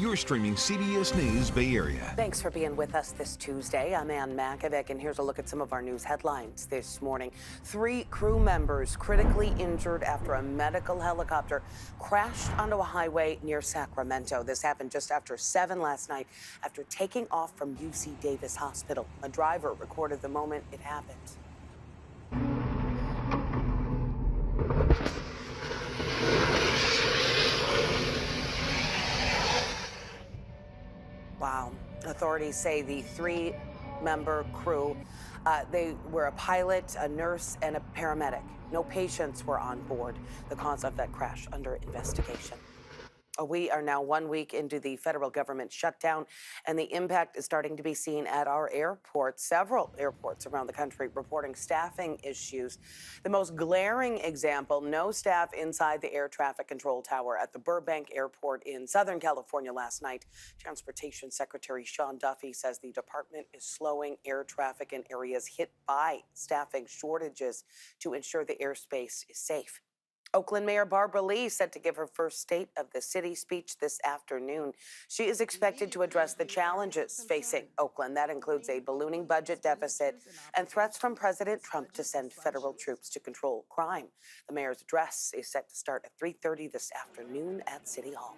You're streaming CBS News Bay Area. Thanks for being with us this Tuesday. I'm Ann Makovic, and here's a look at some of our news headlines this morning. 3 crew members critically injured after a medical helicopter crashed onto a highway near Sacramento. This happened just after 7 last night after taking off from UC Davis Hospital. A driver recorded the moment it happened. Wow. Authorities say the 3-member crew, they were a pilot, a nurse, and a paramedic. No patients were on board. The cause of that crash under investigation. We are now 1 week into the federal government shutdown, and the impact is starting to be seen at our airports. Several airports around the country reporting staffing issues. The most glaring example, no staff inside the air traffic control tower at the Burbank Airport in Southern California last night. Transportation Secretary Sean Duffy says the department is slowing air traffic in areas hit by staffing shortages to ensure the airspace is safe. Oakland Mayor Barbara Lee set to give her first State of the City speech this afternoon. She is expected to address the challenges facing Oakland. That includes a ballooning budget deficit and threats from President Trump to send federal troops to control crime. The mayor's address is set to start at 3:30 this afternoon at City Hall.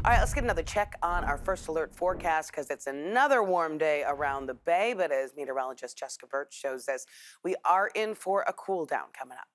All right, let's get another check on our first alert forecast because it's another warm day around the Bay. But as meteorologist Jessica Birch shows us, we are in for a cool down coming up.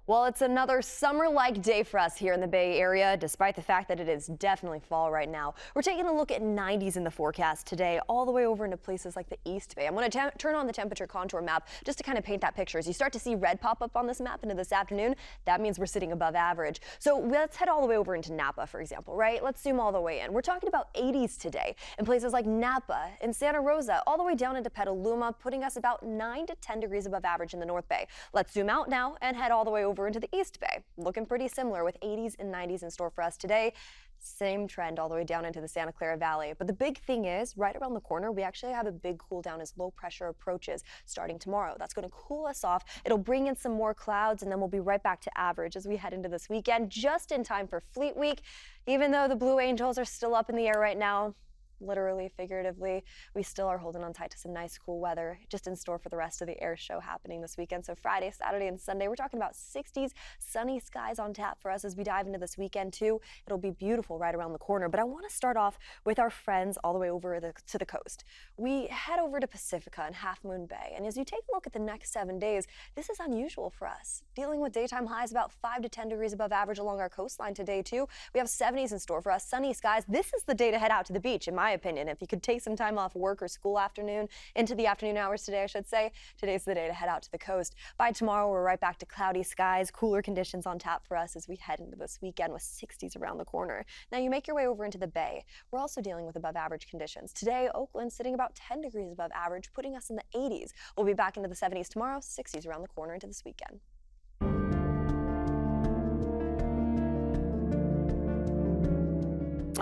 Well, it's another summer-like day for us here in the Bay Area, despite the fact that it is definitely fall right now. We're taking a look at 90s in the forecast today, all the way over into places like the East Bay. I'm going to turn on the temperature contour map just to kind of paint that picture. As you start to see red pop up on this map into this afternoon, that means we're sitting above average. So let's head all the way over into Napa, for example, right? Let's zoom all the way in. We're talking about 80s today in places like Napa and Santa Rosa, all the way down into Petaluma, putting us about 9 to 10 degrees above average in the North Bay. Let's zoom out now and head all the way over into the East Bay. Looking pretty similar with 80s and 90s in store for us today. Same trend all the way down into the Santa Clara Valley. But the big thing is, right around the corner, we actually have a big cool down as low pressure approaches starting tomorrow. That's going to cool us off. It'll bring in some more clouds, and then we'll be right back to average as we head into this weekend, just in time for Fleet Week. Even though the Blue Angels are still up in the air right now, literally, figuratively, we still are holding on tight to some nice cool weather just in store for the rest of the air show happening this weekend. So Friday, Saturday, and Sunday, we're talking about 60s, sunny skies on tap for us as we dive into this weekend too. It'll be beautiful right around the corner. But I want to start off with our friends all the way over to the coast. We head over to Pacifica and Half Moon Bay. And as you take a look at the next 7 days, this is unusual for us. Dealing with daytime highs about 5 to 10 degrees above average along our coastline today too. We have 70s in store for us, sunny skies. This is the day to head out to the beach, in my opinion. If you could take some time off work or school afternoon into the afternoon hours today, I should say, today's the day to head out to the coast. By tomorrow, we're right back to cloudy skies, cooler conditions on tap for us as we head into this weekend with 60s around the corner. Now you make your way over into the Bay. We're also dealing with above average conditions. Today, Oakland sitting about 10 degrees above average, putting us in the 80s. We'll be back into the 70s tomorrow, 60s around the corner into this weekend.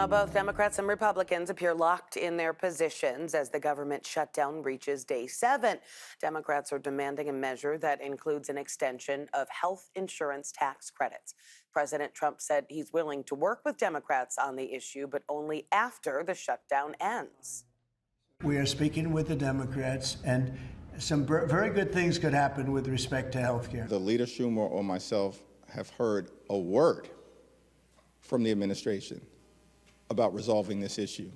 Both Democrats and Republicans appear locked in their positions as the government shutdown reaches day 7. Democrats are demanding a measure that includes an extension of health insurance tax credits. President Trump said he's willing to work with Democrats on the issue, but only after the shutdown ends. We are speaking with the Democrats, and some very good things could happen with respect to health care. The leader, Schumer, or myself have heard a word from the administration about resolving this issue.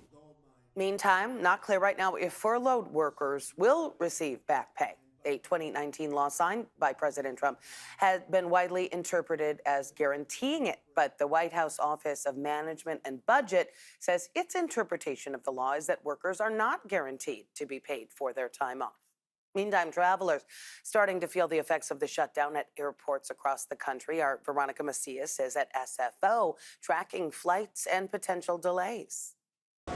Meantime, not clear right now if furloughed workers will receive back pay. A 2019 law signed by President Trump has been widely interpreted as guaranteeing it, but the White House Office of Management and Budget says its interpretation of the law is that workers are not guaranteed to be paid for their time off. Meantime, travelers starting to feel the effects of the shutdown at airports across the country. Our Veronica Macias is at SFO tracking flights and potential delays.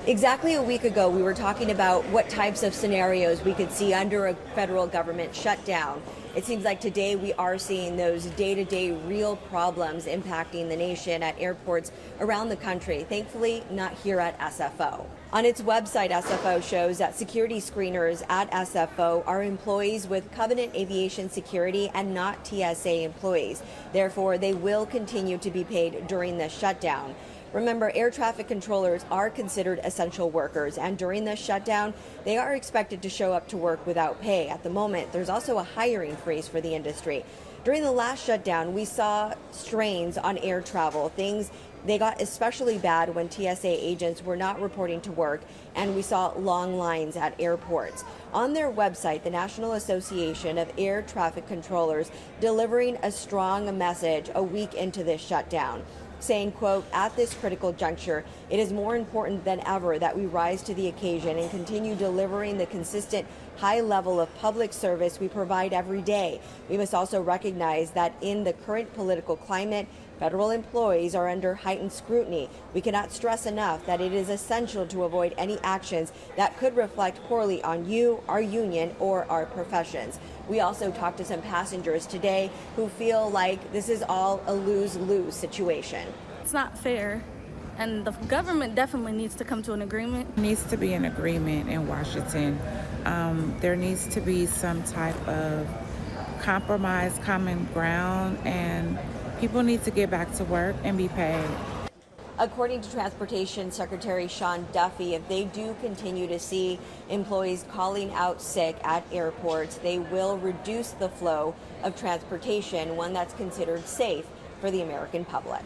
Exactly a week ago, we were talking about what types of scenarios we could see under a federal government shutdown. It seems like today we are seeing those day-to-day real problems impacting the nation at airports around the country. Thankfully, not here at SFO. On its website, SFO shows that security screeners at SFO are employees with Covenant Aviation Security and not TSA employees. Therefore, they will continue to be paid during the shutdown. Remember, air traffic controllers are considered essential workers, and during this shutdown, they are expected to show up to work without pay. At the moment, there's also a hiring freeze for the industry. During the last shutdown, we saw strains on air travel. They got especially bad when TSA agents were not reporting to work, and we saw long lines at airports. On their website, the National Association of Air Traffic Controllers delivering a strong message a week into this shutdown, saying, quote, "At this critical juncture, it is more important than ever that we rise to the occasion and continue delivering the consistent high level of public service we provide every day. We must also recognize that in the current political climate, federal employees are under heightened scrutiny. We cannot stress enough that it is essential to avoid any actions that could reflect poorly on you, our union, or our professions." We also talked to some passengers today who feel like this is all a lose-lose situation. It's not fair, and the government definitely needs to come to an agreement. Needs to be an agreement in Washington. There needs to be some type of compromise, common ground, and people need to get back to work and be paid. According to Transportation Secretary Sean Duffy, if they do continue to see employees calling out sick at airports, they will reduce the flow of transportation, one that's considered safe for the American public.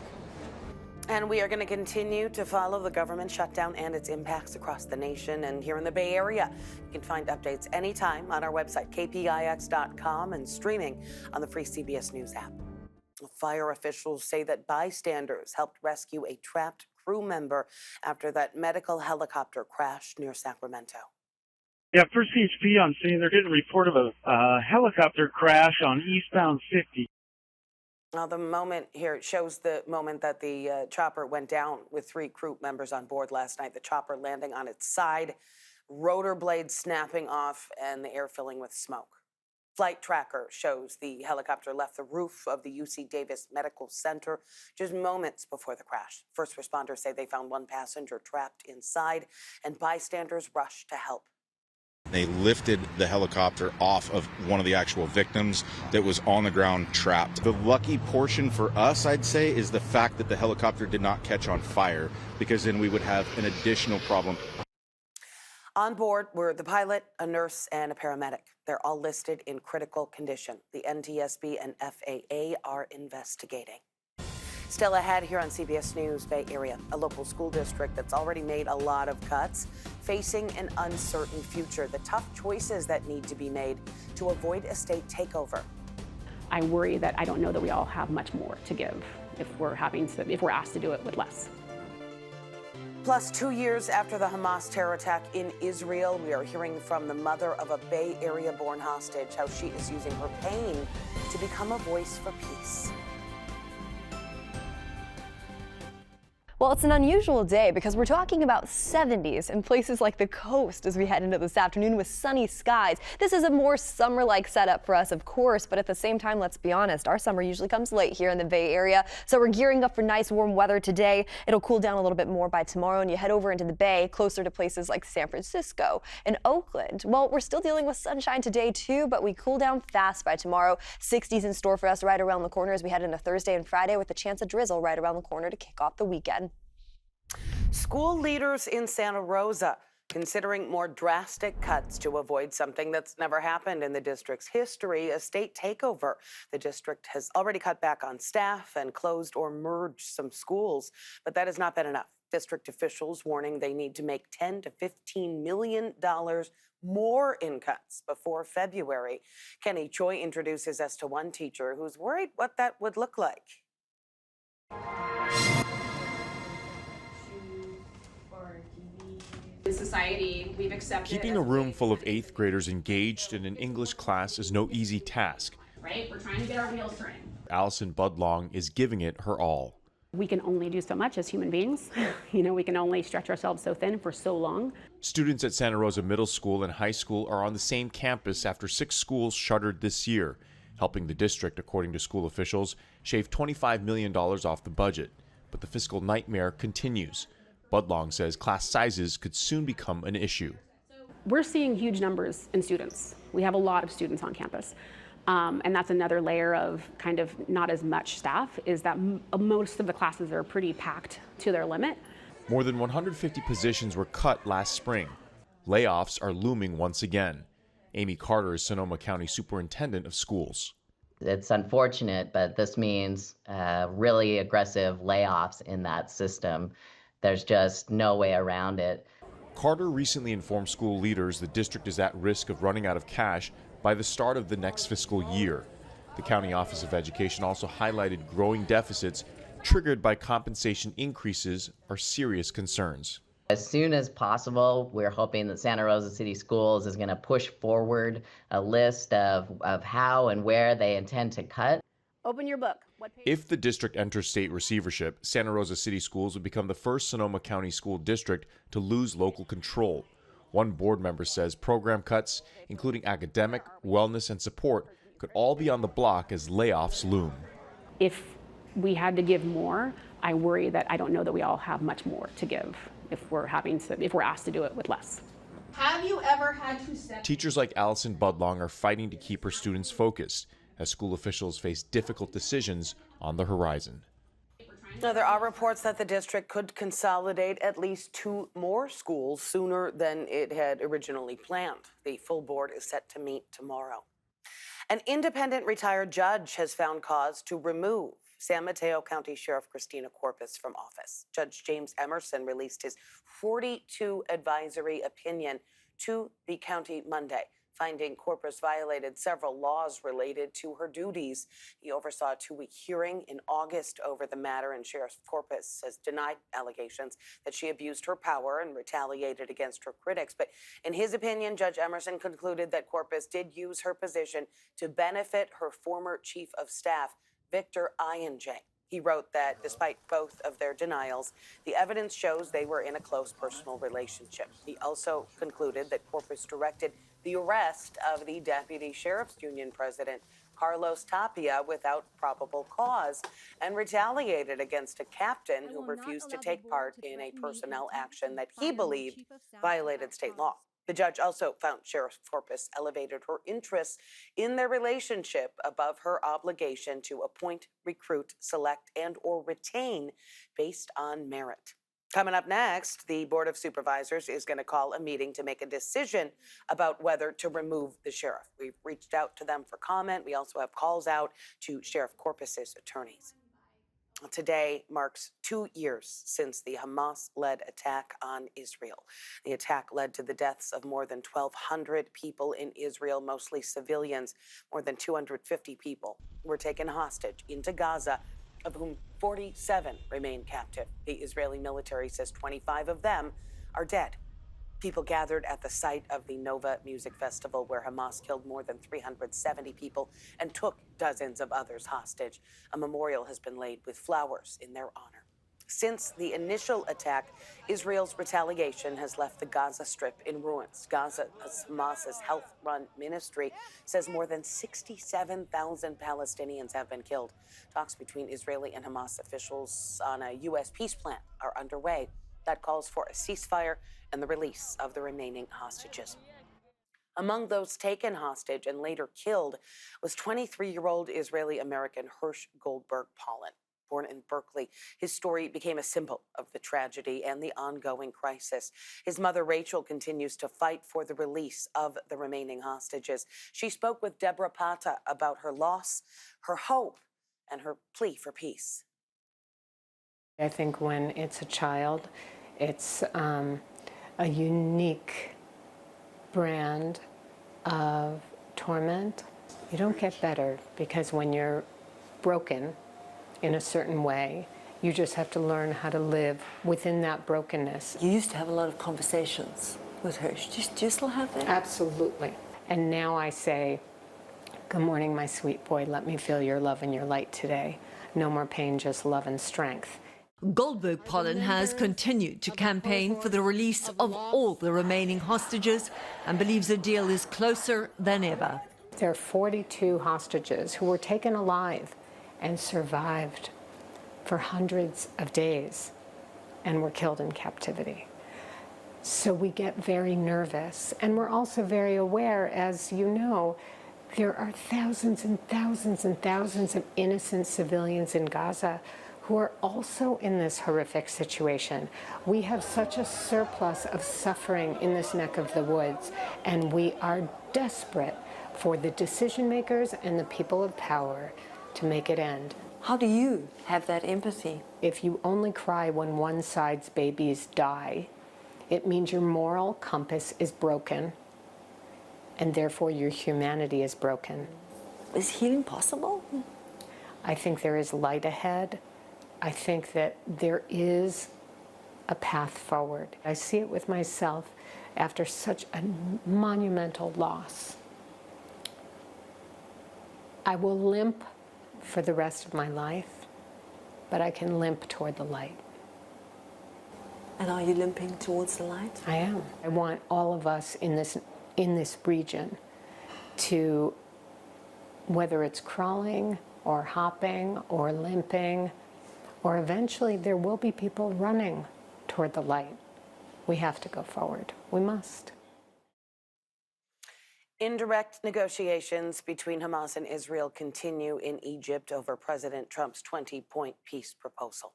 And we are going to continue to follow the government shutdown and its impacts across the nation and here in the Bay Area. You can find updates anytime on our website, kpix.com, and streaming on the free CBS News app. Fire officials say that bystanders helped rescue a trapped crew member after that medical helicopter crashed near Sacramento. Yeah, first CHP on scene. They're getting a report of a helicopter crash on eastbound 50. Now, the moment here, it shows the moment that the chopper went down with 3 crew members on board last night. The chopper landing on its side, rotor blades snapping off, and the air filling with smoke. Flight tracker shows the helicopter left the roof of the UC Davis Medical Center just moments before the crash. First responders say they found 1 passenger trapped inside, and bystanders rushed to help. They lifted the helicopter off of one of the actual victims that was on the ground trapped. The lucky portion for us, I'd say, is the fact that the helicopter did not catch on fire, because then we would have an additional problem. On board were the pilot, a nurse, and a paramedic. They're all listed in critical condition. The NTSB and FAA are investigating. Still ahead here on CBS News Bay Area, a local school district that's already made a lot of cuts, facing an uncertain future. The tough choices that need to be made to avoid a state takeover. I worry that I don't know that we all have much more to give if we're asked to do it with less. Plus, 2 years after the Hamas terror attack in Israel, we are hearing from the mother of a Bay Area-born hostage, how she is using her pain to become a voice for peace. Well, it's an unusual day because we're talking about 70s in places like the coast as we head into this afternoon with sunny skies. This is a more summer-like setup for us, of course, but at the same time, let's be honest, our summer usually comes late here in the Bay Area. So we're gearing up for nice warm weather today. It'll cool down a little bit more by tomorrow, and you head over into the Bay, closer to places like San Francisco and Oakland. Well, we're still dealing with sunshine today too, but we cool down fast by tomorrow. 60s in store for us right around the corner as we head into Thursday and Friday with a chance of drizzle right around the corner to kick off the weekend. School leaders in Santa Rosa considering more drastic cuts to avoid something that's never happened in the district's history, a state takeover. The district has already cut back on staff and closed or merged some schools, but that has not been enough. District officials warning they need to make $10 to $15 million more in cuts before February. Kenny Choi introduces us to one teacher who's worried what that would look like. In society, we've accepted. Keeping a room full of 8th graders engaged in an English class is no easy task. Right? We're trying to get our wheels turning. Allison Budlong is giving it her all. We can only do so much as human beings. We can only stretch ourselves so thin for so long. Students at Santa Rosa Middle School and High School are on the same campus after 6 schools shuttered this year, helping the district, according to school officials, shave $25 million off the budget. But the fiscal nightmare continues. Budlong says class sizes could soon become an issue. We're seeing huge numbers in students. We have a lot of students on campus. And that's another layer of kind of not as much staff, is that most of the classes are pretty packed to their limit. More than 150 positions were cut last spring. Layoffs are looming once again. Amy Carter is Sonoma County Superintendent of Schools. It's unfortunate, but this means really aggressive layoffs in that system. There's just no way around it. Carter recently informed school leaders the district is at risk of running out of cash by the start of the next fiscal year. The County Office of Education also highlighted growing deficits triggered by compensation increases are serious concerns. As soon as possible, we're hoping that Santa Rosa City Schools is going to push forward a list of how and where they intend to cut. Open your book. If the district enters state receivership, Santa Rosa City Schools would become the first Sonoma County school district to lose local control. One board member says program cuts, including academic, wellness, and support, could all be on the block as layoffs loom. If we had to give more, I worry that I don't know that we all have much more to give if we're asked to do it with less. Have you ever had to set... Teachers like Allison Budlong are fighting to keep her students focused as school officials face difficult decisions on the horizon. Now, there are reports that the district could consolidate at least 2 more schools sooner than it had originally planned. The full board is set to meet tomorrow. An independent retired judge has found cause to remove San Mateo County Sheriff Christina Corpus from office. Judge James Emerson released his 42 advisory opinion to the county Monday, finding Corpus violated several laws related to her duties. He oversaw a 2-week hearing in August over the matter, and Sheriff Corpus has denied allegations that she abused her power and retaliated against her critics. But in his opinion, Judge Emerson concluded that Corpus did use her position to benefit her former chief of staff, Victor Iyenjay. He wrote that despite both of their denials, the evidence shows they were in a close personal relationship. He also concluded that Corpus directed the arrest of the Deputy Sheriff's Union President, Carlos Tapia, without probable cause, and retaliated against a captain who refused to take part in a personnel action that he believed violated state law. The judge also found Sheriff Corpus elevated her interests in their relationship above her obligation to appoint, recruit, select, and/or retain based on merit. Coming up next, the Board of Supervisors is going to call a meeting to make a decision about whether to remove the sheriff. We've reached out to them for comment. We also have calls out to Sheriff Corpus's attorneys. Today marks 2 years since the Hamas-led attack on Israel. The attack led to the deaths of more than 1,200 people in Israel, mostly civilians. More than 250 people were taken hostage into Gaza, of whom 47 remain captive. The Israeli military says 25 of them are dead. People gathered at the site of the Nova Music Festival, where Hamas killed more than 370 people and took dozens of others hostage. A memorial has been laid with flowers in their honor. Since the initial attack, Israel's retaliation has left the Gaza Strip in ruins. Hamas's health-run ministry says more than 67,000 Palestinians have been killed. Talks between Israeli and Hamas officials on a U.S. peace plan are underway. That calls for a ceasefire and the release of the remaining hostages. Among those taken hostage and later killed was 23-year-old Israeli-American Hirsch Goldberg Pollen. Born in Berkeley, his story became a symbol of the tragedy and the ongoing crisis. His mother, Rachel, continues to fight for the release of the remaining hostages. She spoke with Deborah Pata about her loss, her hope, and her plea for peace. I think when it's a child, it's a unique brand of torment. You don't get better, because when you're broken in a certain way, you just have to learn how to live within that brokenness. You used to have a lot of conversations with her. Do you still have that? Absolutely. And now I say, good morning, my sweet boy. Let me feel your love and your light today. No more pain, just love and strength. Goldberg Pollen has continued to campaign for the release of all the remaining hostages and believes a deal is closer than ever. There are 42 hostages who were taken alive and survived for hundreds of days and were killed in captivity. So we get very nervous, and we're also very aware, as you know, There are thousands and thousands and thousands of innocent civilians in Gaza who are also in this horrific situation. We have such a surplus of suffering in this neck of the woods, and we are desperate for the decision makers and the people of power to make it end. How do you have that empathy? If you only cry when one side's babies die, it means your moral compass is broken, and therefore your humanity is broken. Is healing possible? I think there is light ahead. I think that there is a path forward. I see it with myself after such a monumental loss. I will limp for the rest of my life, but I can limp toward the light. And are you limping towards the light? I am. I want all of us in this region to, whether it's crawling or hopping or limping, or eventually there will be people running toward the light. We have to go forward. We must. Indirect negotiations between Hamas and Israel continue in Egypt over President Trump's 20-point peace proposal.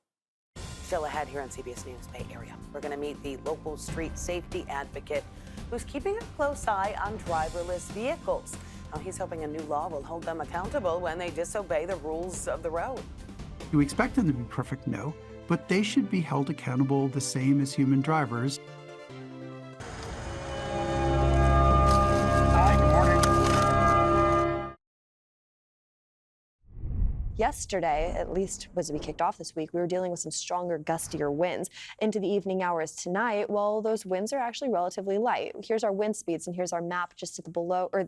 Still ahead here on CBS News Bay Area, we're going to meet the local street safety advocate who's keeping a close eye on driverless vehicles. Now, he's hoping a new law will hold them accountable when they disobey the rules of the road. Do we expect them to be perfect? No, but they should be held accountable the same as human drivers. Yesterday, at least as we kicked off this week, we were dealing with some stronger, gustier winds into the evening hours tonight. Well, those winds are actually relatively light. Here's our wind speeds, and here's our map just at the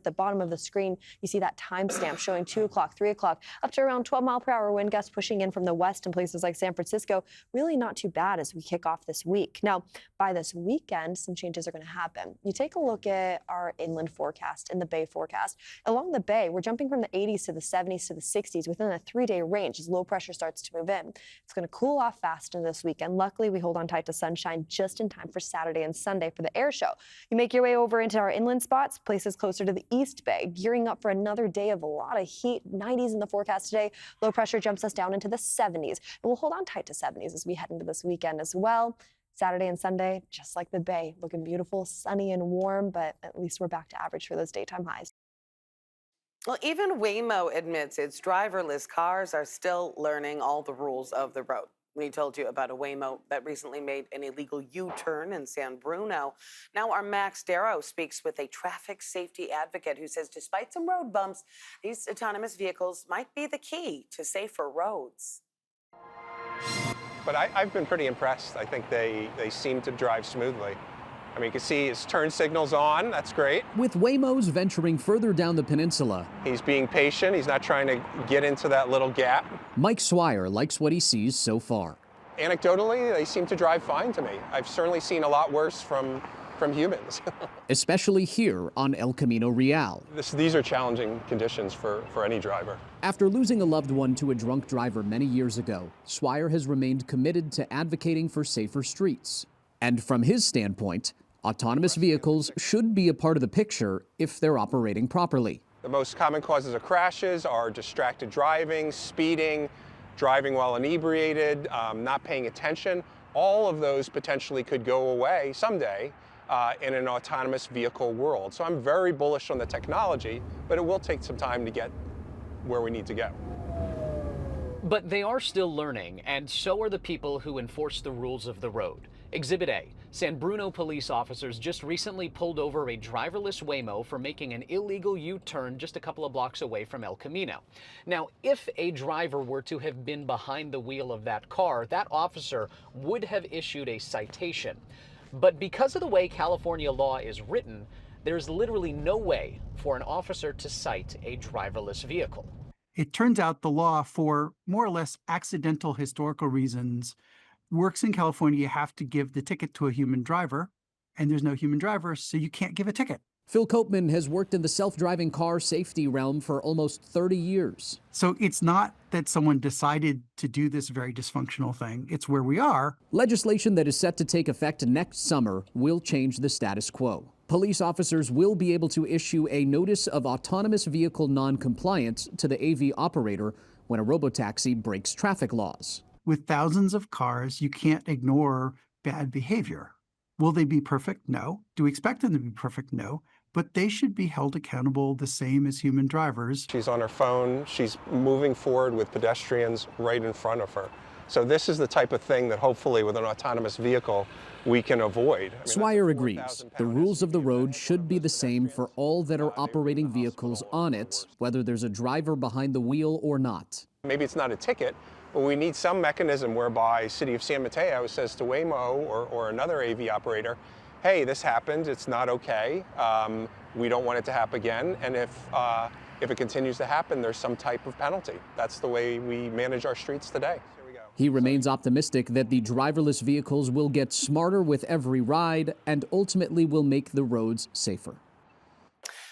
the bottom of the screen. You see that timestamp showing 2 o'clock, 3 o'clock, up to around 12-mile-per-hour wind gusts pushing in from the west in places like San Francisco. Really not too bad as we kick off this week. Now, by this weekend, some changes are going to happen. You take a look at our inland forecast and the Bay forecast. Along the Bay, we're jumping from the 80s to the 70s to the 60s within a 3-day range as low pressure starts to move in. It's going to cool off fast into this weekend. Luckily, we hold on tight to sunshine just in time for Saturday and Sunday for the air show. You make your way over into our inland spots, places closer to the East Bay, gearing up for another day of a lot of heat. 90s in the forecast today. Low pressure jumps us down into the 70s. And we'll hold on tight to 70s as we head into this weekend as well. Saturday and Sunday, just like the Bay, looking beautiful, sunny and warm, but at least we're back to average for those daytime highs. Well, even Waymo admits its driverless cars are still learning all the rules of the road. We told you about a Waymo that recently made an illegal U-turn in San Bruno. Now our Max Darrow speaks with a traffic safety advocate who says despite some road bumps, these autonomous vehicles might be the key to safer roads. But I've been pretty impressed. I think they seem to drive smoothly. I mean, you can see his turn signal's on. That's great. With Waymos venturing further down the peninsula, he's being patient. He's not trying to get into that little gap. Mike Swire likes what he sees so far. Anecdotally, they seem to drive fine to me. I've certainly seen a lot worse from humans. Especially here on El Camino Real. These are challenging conditions for any driver. After losing a loved one to a drunk driver many years ago, Swire has remained committed to advocating for safer streets. And from his standpoint, autonomous vehicles should be a part of the picture if they're operating properly. The most common causes of crashes are distracted driving, speeding, driving while inebriated, not paying attention. All of those potentially could go away someday in an autonomous vehicle world. So I'm very bullish on the technology, but it will take some time to get where we need to go. But they are still learning, and so are the people who enforce the rules of the road. Exhibit A, San Bruno police officers just recently pulled over a driverless Waymo for making an illegal U-turn just a couple of blocks away from El Camino. Now, if a driver were to have been behind the wheel of that car, that officer would have issued a citation. But because of the way California law is written, there's literally no way for an officer to cite a driverless vehicle. It turns out the law, for more or less accidental historical reasons, works in California. You have to give the ticket to a human driver, and there's no human driver, so you can't give a ticket. Phil Copeman has worked in the self-driving car safety realm for almost 30 years. So it's not that someone decided to do this very dysfunctional thing. It's where we are. Legislation that is set to take effect next summer will change the status quo. Police officers will be able to issue a notice of autonomous vehicle non-compliance to the AV operator when a robotaxi breaks traffic laws. With thousands of cars, you can't ignore bad behavior. Will they be perfect? No. Do we expect them to be perfect? No. But they should be held accountable the same as human drivers. She's on her phone. She's moving forward with pedestrians right in front of her. So this is the type of thing that hopefully with an autonomous vehicle we can avoid. Swire agrees. The rules of the road should be the same for all that are operating vehicles on it, whether there's a driver behind the wheel or not. Maybe it's not a ticket, but we need some mechanism whereby City of San Mateo says to Waymo or another AV operator, hey, this happened, it's not okay, we don't want it to happen again, and if it continues to happen, there's some type of penalty. That's the way we manage our streets today. He remains optimistic that the driverless vehicles will get smarter with every ride and ultimately will make the roads safer.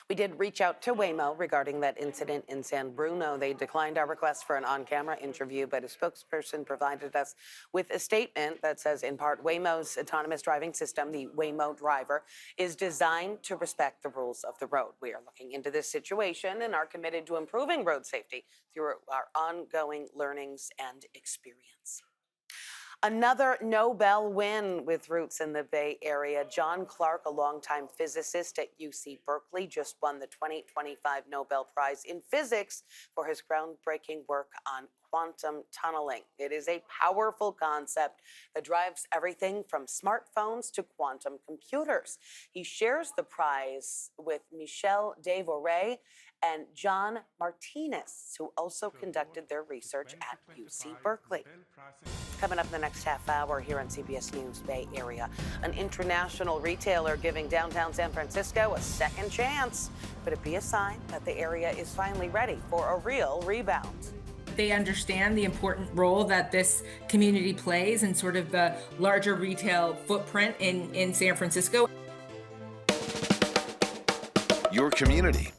We did reach out to Waymo regarding that incident in San Bruno. They declined our request for an on-camera interview, but a spokesperson provided us with a statement that says, in part, Waymo's autonomous driving system, the Waymo Driver, is designed to respect the rules of the road. We are looking into this situation and are committed to improving road safety through our ongoing learnings and experience. Another Nobel win with roots in the Bay Area. John Clark, a longtime physicist at UC Berkeley, just won the 2025 Nobel Prize in Physics for his groundbreaking work on quantum tunneling. It is a powerful concept that drives everything from smartphones to quantum computers. He shares the prize with Michel Devoré and John Martinez, who also conducted their research at UC Berkeley. Coming up in the next half hour here on CBS News Bay Area, an international retailer giving downtown San Francisco a second chance. Could it be a sign that the area is finally ready for a real rebound? They understand the important role that this community plays in sort of the larger retail footprint in San Francisco. Your community,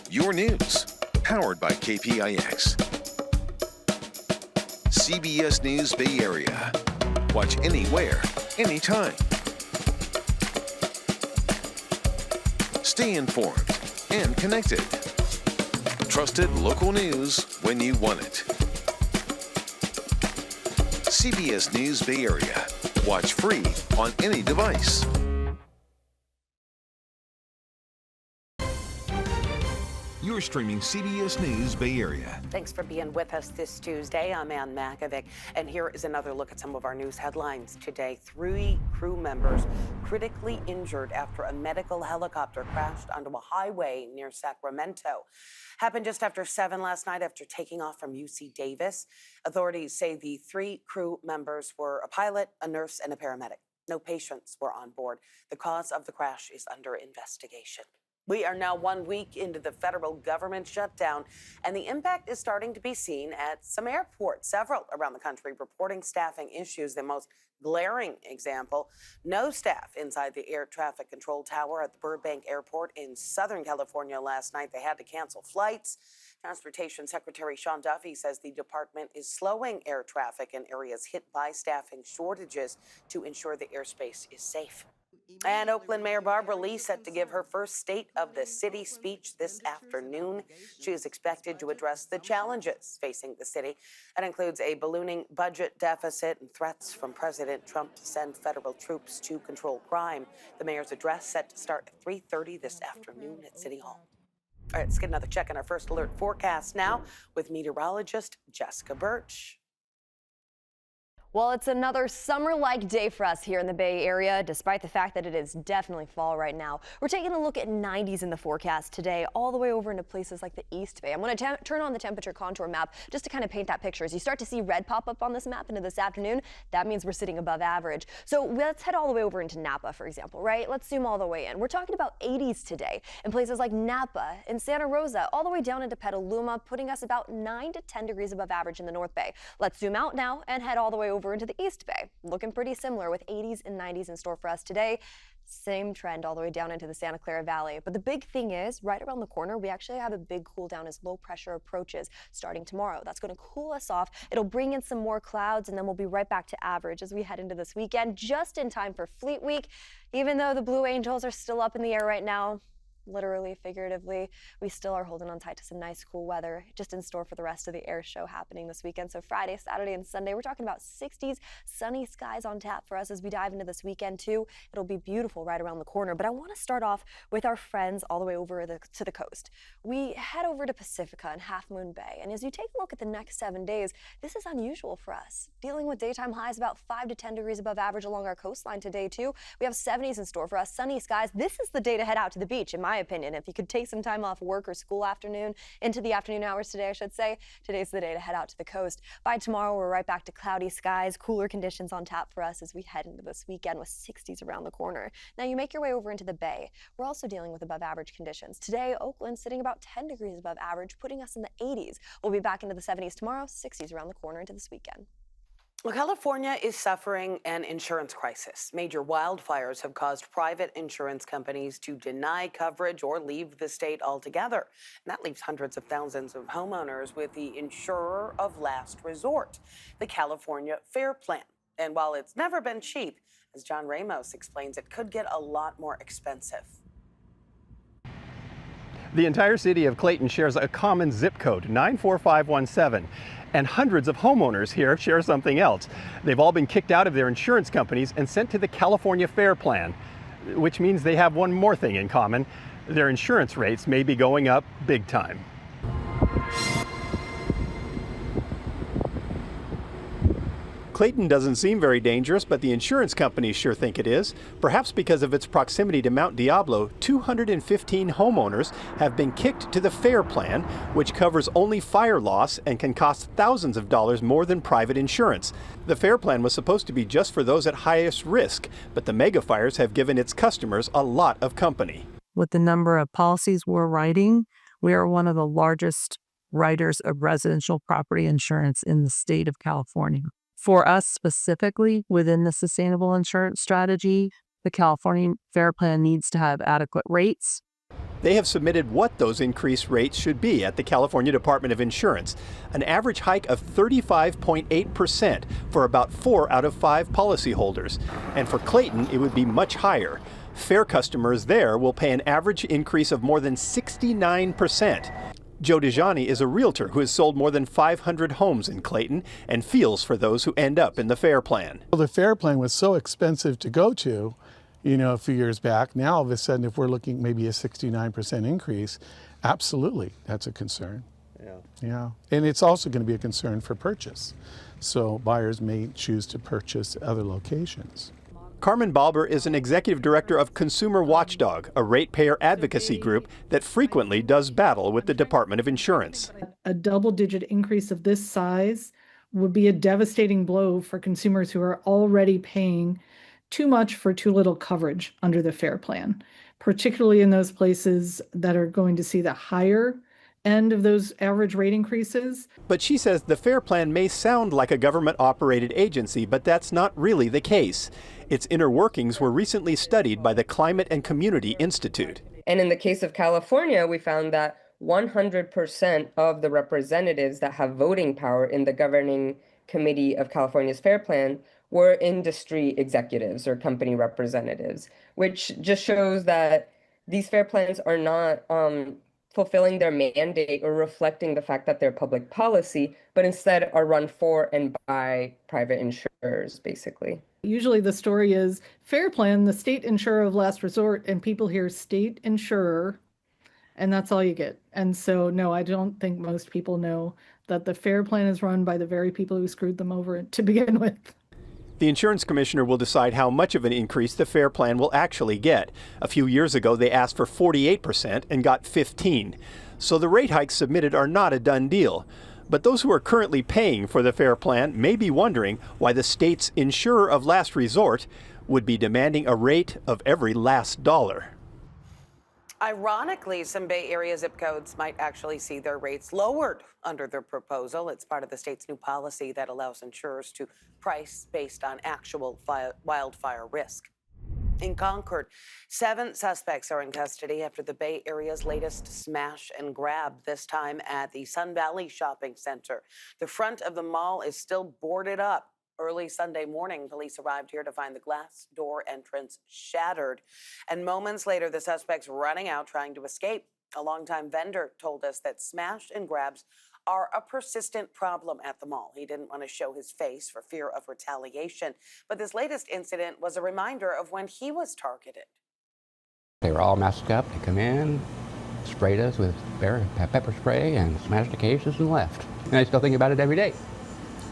your news, powered by KPIX. CBS News Bay Area. Watch anywhere, anytime. Stay informed and connected. Trusted local news when you want it. CBS News Bay Area. Watch free on any device. You're streaming CBS News Bay Area. Thanks for being with us this Tuesday. I'm Ann Makovic, and here is another look at some of our news headlines today. 3 crew members critically injured after a medical helicopter crashed onto a highway near Sacramento. Happened just after 7 last night after taking off from UC Davis. Authorities say the 3 crew members were a pilot, a nurse, and a paramedic. No patients were on board. The cause of the crash is under investigation. We are now 1 week into the federal government shutdown, and the impact is starting to be seen at some airports, several around the country reporting staffing issues. The most glaring example, no staff inside the air traffic control tower at the Burbank Airport in Southern California last night. They had to cancel flights. Transportation Secretary Sean Duffy says the department is slowing air traffic in areas hit by staffing shortages to ensure the airspace is safe. And Oakland Mayor Barbara Lee set to give her first State of the City speech this afternoon. She is expected to address the challenges facing the city. That includes a ballooning budget deficit and threats from President Trump to send federal troops to control crime. The mayor's address set to start at 3:30 this afternoon at City Hall. All right, let's get another check on our first alert forecast now with meteorologist Jessica Birch. Well, it's another summer-like day for us here in the Bay Area, despite the fact that it is definitely fall right now. We're taking a look at 90s in the forecast today, all the way over into places like the East Bay. I'm going to turn on the temperature contour map just to kind of paint that picture. As you start to see red pop up on this map into this afternoon, that means we're sitting above average. So let's head all the way over into Napa, for example, right? Let's zoom all the way in. We're talking about 80s today in places like Napa and Santa Rosa, all the way down into Petaluma, putting us about 9 to 10 degrees above average in the North Bay. Let's zoom out now and head all the way over over into the East Bay. Looking pretty similar with 80s and 90s in store for us today. Same trend all the way down into the Santa Clara Valley. But the big thing is, right around the corner, we actually have a big cool down as low pressure approaches starting tomorrow. That's going to cool us off. It'll bring in some more clouds, and then we'll be right back to average as we head into this weekend, just in time for Fleet Week. Even though the Blue Angels are still up in the air right now, literally, figuratively, we still are holding on tight to some nice cool weather just in store for the rest of the air show happening this weekend. So Friday, Saturday, and Sunday, we're talking about 60s, sunny skies on tap for us as we dive into this weekend too. It'll be beautiful right around the corner, but I want to start off with our friends all the way over to the coast. We head over to Pacifica and Half Moon Bay, and as you take a look at the next 7 days, this is unusual for us. Dealing with daytime highs about 5 to 10 degrees above average along our coastline today too. We have 70s in store for us, sunny skies. This is the day to head out to the beach, in my opinion. If you could take some time off work or school into the afternoon hours today, I should say, today's the day to head out to the coast. By tomorrow, we're right back to cloudy skies, cooler conditions on tap for us as we head into this weekend with 60s around the corner. Now you make your way over into the Bay. We're also dealing with above average conditions. Today, Oakland sitting about 10 degrees above average, putting us in the 80s. We'll be back into the 70s tomorrow, 60s around the corner into this weekend. Well, California is suffering an insurance crisis. Major wildfires have caused private insurance companies to deny coverage or leave the state altogether. And that leaves hundreds of thousands of homeowners with the insurer of last resort, the California Fair Plan. And while it's never been cheap, as John Ramos explains, it could get a lot more expensive. The entire city of Clayton shares a common zip code, 94517. And hundreds of homeowners here share something else. They've all been kicked out of their insurance companies and sent to the California Fair Plan, which means they have one more thing in common. Their insurance rates may be going up big time. Clayton doesn't seem very dangerous, but the insurance companies sure think it is. Perhaps because of its proximity to Mount Diablo, 215 homeowners have been kicked to the Fair Plan, which covers only fire loss and can cost thousands of dollars more than private insurance. The Fair Plan was supposed to be just for those at highest risk, but the mega fires have given its customers a lot of company. With the number of policies we're writing, we are one of the largest writers of residential property insurance in the state of California. For us specifically, within the sustainable insurance strategy, the California Fair Plan needs to have adequate rates. They have submitted what those increased rates should be at the California Department of Insurance, an average hike of 35.8% for about 4 out of 5 policyholders. And for Clayton, it would be much higher. Fair customers there will pay an average increase of more than 69%. Joe DeJani is a realtor who has sold more than 500 homes in Clayton and feels for those who end up in the Fair Plan. Well, the Fair Plan was so expensive to go to, a few years back. Now, all of a sudden, if we're looking maybe a 69% increase, absolutely, that's a concern. Yeah. And it's also going to be a concern for purchase. So buyers may choose to purchase other locations. Carmen Balber is an executive director of Consumer Watchdog, a ratepayer advocacy group that frequently does battle with the Department of Insurance. A double-digit increase of this size would be a devastating blow for consumers who are already paying too much for too little coverage under the Fair Plan, particularly in those places that are going to see the higher end of those average rate increases. But she says the Fair Plan may sound like a government-operated agency, but that's not really the case. Its inner workings were recently studied by the Climate and Community Institute. And in the case of California, we found that 100% of the representatives that have voting power in the governing committee of California's Fair Plan were industry executives or company representatives, which just shows that these fair plans are not fulfilling their mandate or reflecting the fact that they're public policy, but instead are run for and by private insurers, basically. Usually the story is Fair Plan, the state insurer of last resort, and people hear state insurer, and that's all you get. And so, no, I don't think most people know that the Fair Plan is run by the very people who screwed them over to begin with. The insurance commissioner will decide how much of an increase the Fair Plan will actually get. A few years ago, they asked for 48% and got 15%. So the rate hikes submitted are not a done deal. But those who are currently paying for the Fair Plan may be wondering why the state's insurer of last resort would be demanding a rate of every last dollar. Ironically, some Bay Area zip codes might actually see their rates lowered under the proposal. It's part of the state's new policy that allows insurers to price based on actual wildfire risk. In Concord, 7 suspects are in custody after the Bay Area's latest smash and grab, this time at the Sun Valley Shopping Center. The front of the mall is still boarded up. Early Sunday morning, police arrived here to find the glass door entrance shattered. And moments later, the suspects running out trying to escape. A longtime vendor told us that smash and grabs are a persistent problem at the mall. He didn't want to show his face for fear of retaliation. But this latest incident was a reminder of when he was targeted. They were all masked up. They come in, sprayed us with pepper spray and smashed the cases and left. And I still think about it every day.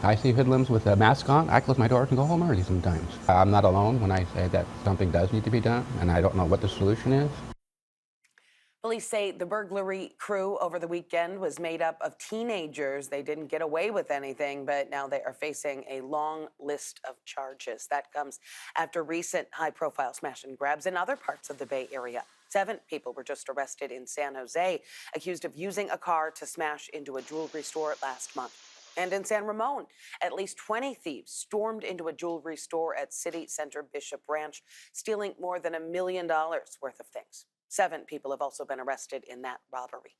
I see hoodlums with a mask on. I close my doors and go home early sometimes. I'm not alone when I say that something does need to be done, and I don't know what the solution is. Police say the burglary crew over the weekend was made up of teenagers. They didn't get away with anything, but now they are facing a long list of charges. That comes after recent high-profile smash and grabs in other parts of the Bay Area. 7 people were just arrested in San Jose, accused of using a car to smash into a jewelry store last month. And in San Ramon, at least 20 thieves stormed into a jewelry store at City Center Bishop Ranch, stealing more than $1 million worth of things. 7 people have also been arrested in that robbery.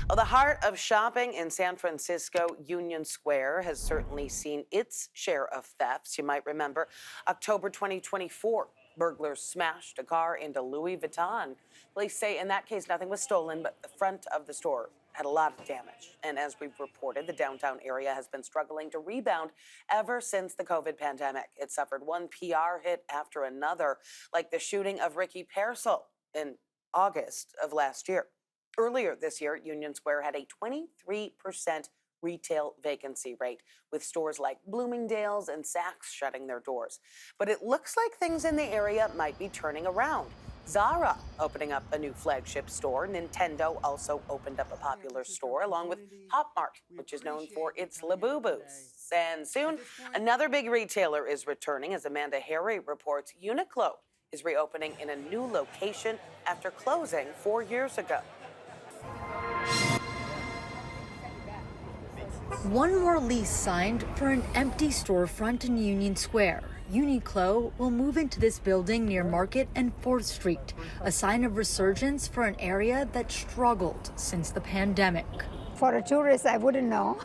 Well, the heart of shopping in San Francisco, Union Square, has certainly seen its share of thefts. You might remember October 2024, burglars smashed a car into Louis Vuitton. Police say in that case, nothing was stolen, but the front of the store had a lot of damage. And as we've reported, the downtown area has been struggling to rebound ever since the COVID pandemic. It suffered one PR hit after another, like the shooting of Ricky Pearsall in August of last year. Earlier this year, Union Square had a 23% retail vacancy rate, with stores like Bloomingdale's and Saks shutting their doors. But it looks like things in the area might be turning around. Zara opening up a new flagship store. Nintendo also opened up a popular store, along with Pop Mart, which is known for its Labubus. And soon, another big retailer is returning. As Amanda Harry reports, Uniqlo is reopening in a new location after closing 4 years ago. One more lease signed for an empty storefront in Union Square. Uniqlo will move into this building near Market and 4th Street, a sign of resurgence for an area that struggled since the pandemic. For a tourist, I wouldn't know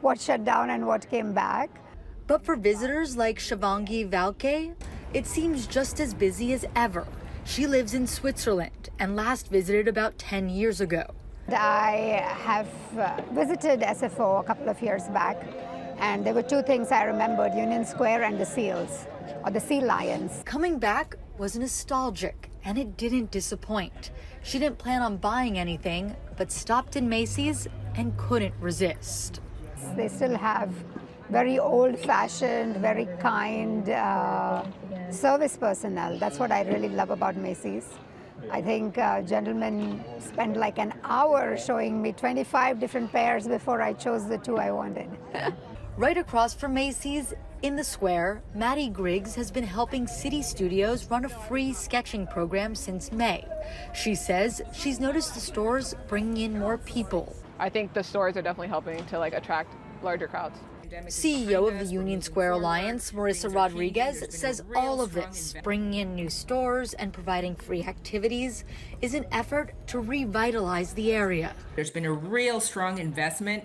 what shut down and what came back. But for visitors like Shivangi Valke, it seems just as busy as ever. She lives in Switzerland and last visited about 10 years ago. I have visited SFO a couple of years back, and there were 2 things I remembered: Union Square and the seals, or the sea lions. Coming back was nostalgic, and it didn't disappoint. She didn't plan on buying anything, but stopped in Macy's and couldn't resist. They still have very old-fashioned, very kind service personnel. That's what I really love about Macy's. I think gentlemen spent like an hour showing me 25 different pairs before I chose the 2 I wanted. Right across from Macy's, in the square, Maddie Griggs has been helping City Studios run a free sketching program since May. She says she's noticed the stores bringing in more people. I think the stores are definitely helping to attract larger crowds. CEO of the Union Square Alliance, Marissa Rodriguez, says all of this, bringing in new stores and providing free activities, is an effort to revitalize the area. There's been a real strong investment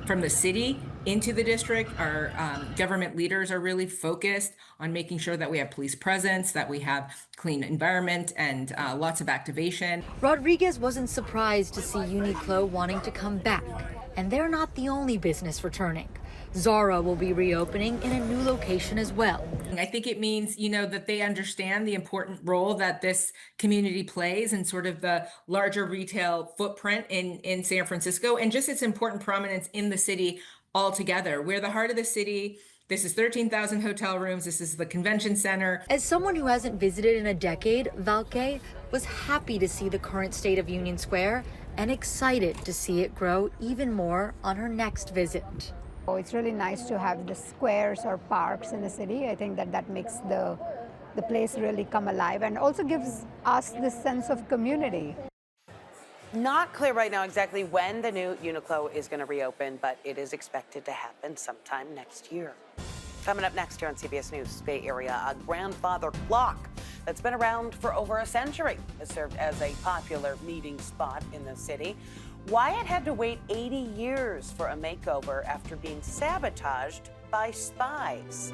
from the city into the district. Our government leaders are really focused on making sure that we have police presence, that we have clean environment, and lots of activation. Rodriguez wasn't surprised to see Uniqlo wanting to come back, and they're not the only business returning. Zara will be reopening in a new location as well. I think it means, that they understand the important role that this community plays in sort of the larger retail footprint in San Francisco, and just its important prominence in the city altogether. We're the heart of the city. This is 13,000 hotel rooms. This is the convention center. As someone who hasn't visited in a decade, Valke was happy to see the current state of Union Square and excited to see it grow even more on her next visit. Oh, it's really nice to have the squares or parks in the city. I think that makes the the place really come alive and also gives us this sense of community. Not clear right now exactly when the new Uniqlo is going to reopen, but it is expected to happen sometime next year. Coming up next here on CBS News Bay Area, a grandfather clock that's been around for over a century has served as a popular meeting spot in the city. Why it had to wait 80 years for a makeover after being sabotaged by spies.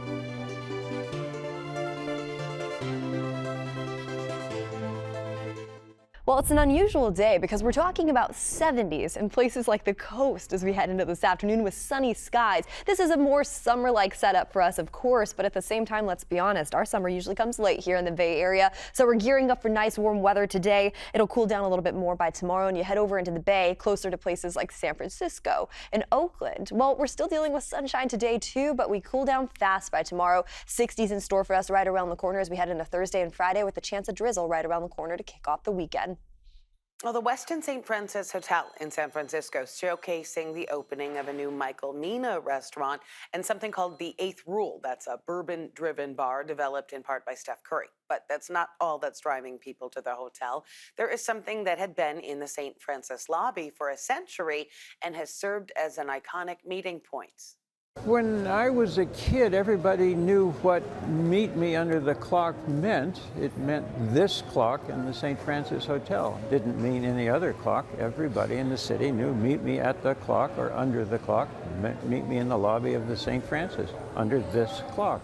Well, it's an unusual day because we're talking about 70s in places like the coast as we head into this afternoon with sunny skies. This is a more summer-like setup for us, of course, but at the same time, let's be honest, our summer usually comes late here in the Bay Area. So we're gearing up for nice warm weather today. It'll cool down a little bit more by tomorrow, and you head over into the Bay, closer to places like San Francisco and Oakland. Well, we're still dealing with sunshine today too, but we cool down fast by tomorrow. 60s in store for us right around the corner as we head into Thursday and Friday with the chance of drizzle right around the corner to kick off the weekend. Well, the Westin St. Francis Hotel in San Francisco showcasing the opening of a new Michael Mina restaurant and something called the Eighth Rule. That's a bourbon-driven bar developed in part by Steph Curry. But that's not all that's driving people to the hotel. There is something that had been in the St. Francis lobby for a century and has served as an iconic meeting point. When I was a kid, everybody knew what Meet Me Under the Clock meant. It meant this clock in the St. Francis Hotel. It didn't mean any other clock. Everybody in the city knew Meet Me at the clock or under the clock. Meet me in the lobby of the St. Francis under this clock.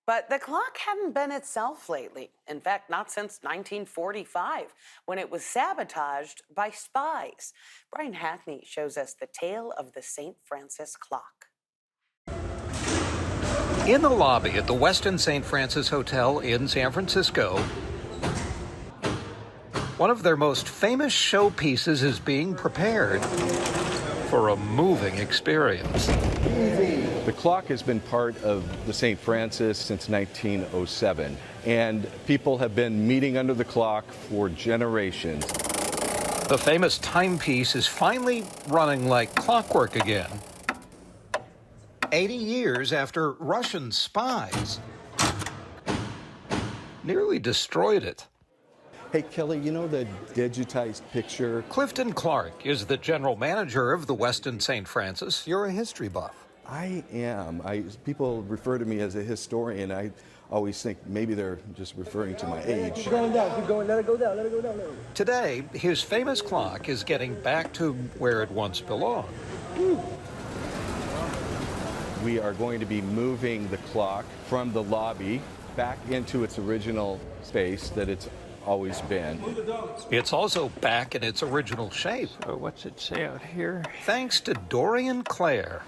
But the clock hadn't been itself lately. In fact, not since 1945, when it was sabotaged by spies. Brian Hackney shows us the tale of the St. Francis clock. In the lobby at the Westin St. Francis Hotel in San Francisco, one of their most famous showpieces is being prepared for a moving experience. The clock has been part of the St. Francis since 1907, and people have been meeting under the clock for generations. The famous timepiece is finally running like clockwork again. 80 years after Russian spies nearly destroyed it. Hey, Kelly, you know the digitized picture? Clifton Clark is the general manager of the Westin St. Francis. You're a history buff. I am. People refer to me as a historian. I always think maybe they're just referring to my age. Keep going down, keep going, let it go down, let it go down. Let it go. Today, his famous clock is getting back to where it once belonged. We are going to be moving the clock from the lobby back into its original space that it's always been. It's also back in its original shape. So what's it say out here? Thanks to Dorian Clare.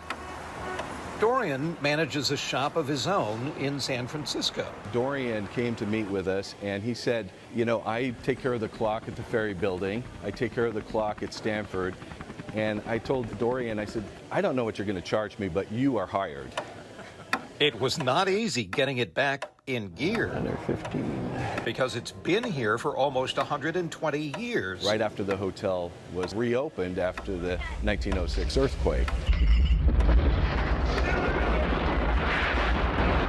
Dorian manages a shop of his own in San Francisco. Dorian came to meet with us and he said, you know, I take care of the clock at the Ferry Building. I take care of the clock at Stanford. And I told Dorian, I said, I don't know what you're going to charge me, but you are hired. It was not easy getting it back in gear. Under 15. Because it's been here for almost 120 years. Right after the hotel was reopened after the 1906 earthquake.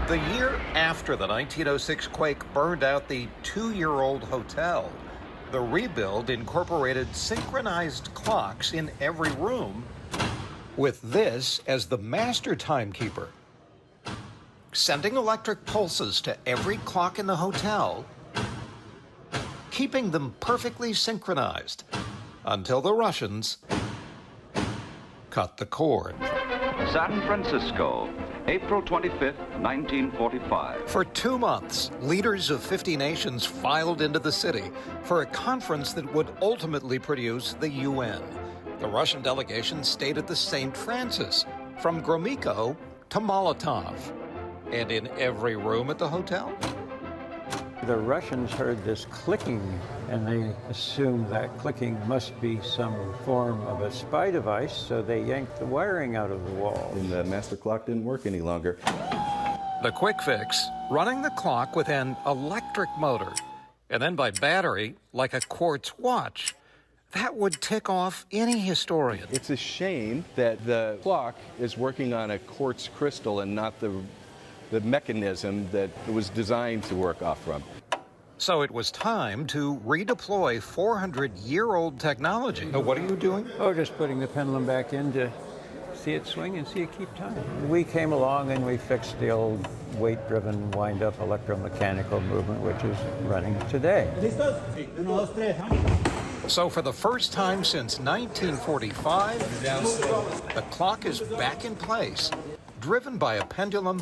The year after the 1906 quake burned out the 2-year-old hotel, the rebuild incorporated synchronized clocks in every room, with this as the master timekeeper, sending electric pulses to every clock in the hotel, keeping them perfectly synchronized until the Russians cut the cord. San Francisco, April 25th, 1945. For 2 months, leaders of 50 nations filed into the city for a conference that would ultimately produce the UN. The Russian delegation stayed at the St. Francis, from Gromyko to Molotov. And in every room at the hotel, The Russians heard this clicking, and they assumed that clicking must be some form of a spy device, so they yanked the wiring out of the wall. And the master clock didn't work any longer. The quick fix, running the clock with an electric motor, and then by battery, like a quartz watch. That would tick off any historian. It's a shame that the clock is working on a quartz crystal and not the the mechanism that it was designed to work off from. So it was time to redeploy 400-year-old technology. What are you doing? Oh, just putting the pendulum back in to see it swing and see it keep time. We came along and we fixed the old weight-driven wind-up electromechanical movement, which is running today. So for the first time since 1945, the clock is back in place, driven by a pendulum,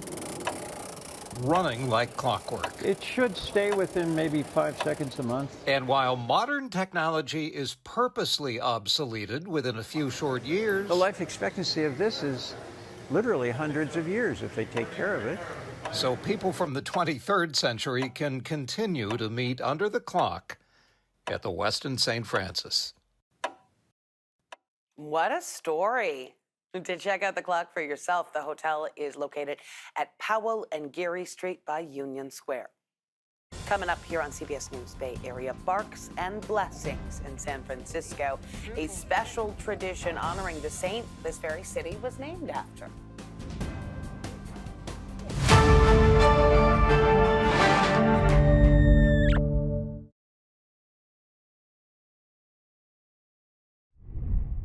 running like clockwork. It should stay within maybe 5 seconds a month. And while modern technology is purposely obsoleted within a few short years, the life expectancy of this is literally hundreds of years if they take care of it. So people from the 23rd century can continue to meet under the clock at the Westin St. Francis. What a story. To check out the clock for yourself, the hotel is located at Powell and Geary Street by Union Square. Coming up here on CBS News Bay Area, Barks and Blessings in San Francisco, a special tradition honoring the saint this very city was named after.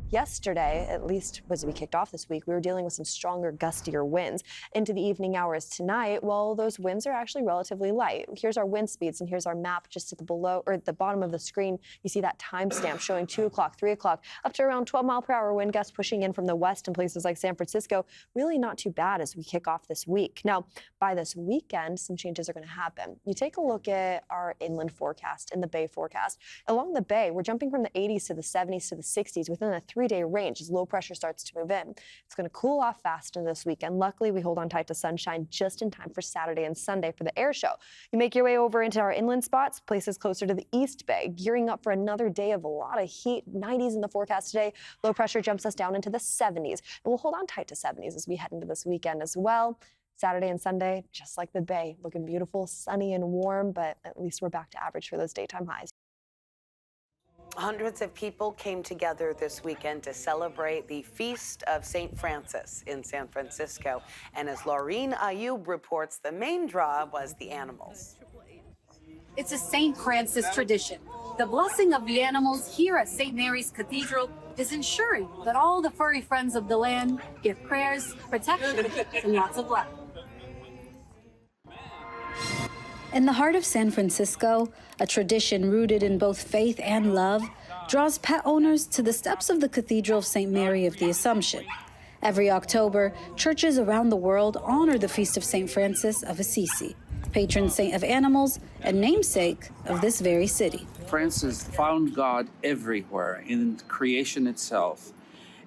Yesterday, at least as we kicked off this week, we were dealing with some stronger, gustier winds into the evening hours tonight. Well, those winds are actually relatively light. Here's our wind speeds, and here's our map just at the below or at the bottom of the screen. You see that timestamp showing 2 o'clock, 3 o'clock, up to around 12-mile-per-hour wind gusts pushing in from the west in places like San Francisco. Really not too bad as we kick off this week. Now, by this weekend, some changes are going to happen. You take a look at our inland forecast and the Bay forecast. Along the Bay, we're jumping from the 80s to the 70s to the 60s within a 3-day range as low pressure starts to move in. It's going to cool off fast in this weekend. Luckily, we hold on tight to sunshine just in time for Saturday and Sunday for the air show. You make your way over into our inland spots, places closer to the East Bay, gearing up for another day of a lot of heat. 90s in the forecast today. Low pressure jumps us down into the 70s. And we'll hold on tight to 70s as we head into this weekend as well. Saturday and Sunday, just like the Bay, looking beautiful, sunny and warm, but at least we're back to average for those daytime highs. Hundreds of people came together this weekend to celebrate the Feast of St. Francis in San Francisco. And as Laureen Ayub reports, the main draw was the animals. It's a St. Francis tradition. The blessing of the animals here at St. Mary's Cathedral is ensuring that all the furry friends of the land give prayers, protection, and lots of love. In the heart of San Francisco, a tradition rooted in both faith and love draws pet owners to the steps of the Cathedral of St. Mary of the Assumption. Every October, churches around the world honor the Feast of St. Francis of Assisi, patron saint of animals and namesake of this very city. Francis found God everywhere in creation itself.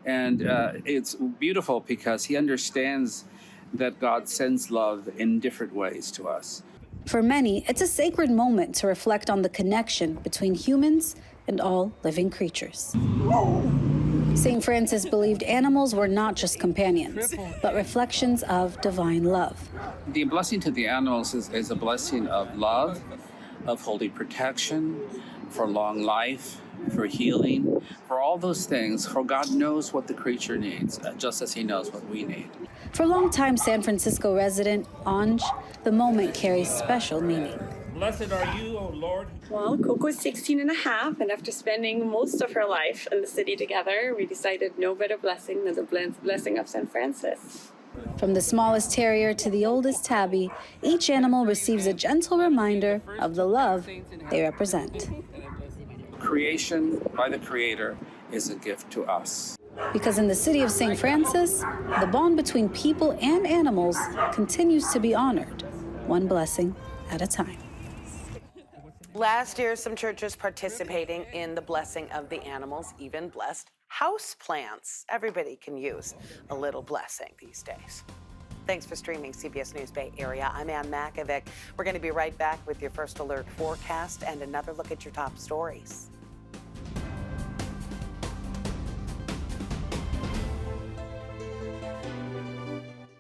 And it's beautiful because he understands that God sends love in different ways to us. For many, it's a sacred moment to reflect on the connection between humans and all living creatures. St. Francis believed animals were not just companions, but reflections of divine love. The blessing to the animals is a blessing of love, of holy protection, for long life, for healing, for all those things, for God knows what the creature needs, just as he knows what we need. For longtime San Francisco resident Anj, the moment carries special meaning. Blessed are you, O Lord. Well, Coco's 16 and a half, and after spending most of her life in the city together, we decided no better blessing than the blessing of St. Francis. From the smallest terrier to the oldest tabby, each animal receives a gentle reminder of the love they represent. Creation by the Creator is a gift to us. Because in the city of St. Francis, the bond between people and animals continues to be honored, one blessing at a time. Last year, some churches participating in the blessing of the animals even blessed house plants. Everybody can use a little blessing these days. Thanks for streaming CBS News Bay Area. I'm Ann Makovic. We're going to be right back with your first alert forecast and another look at your top stories.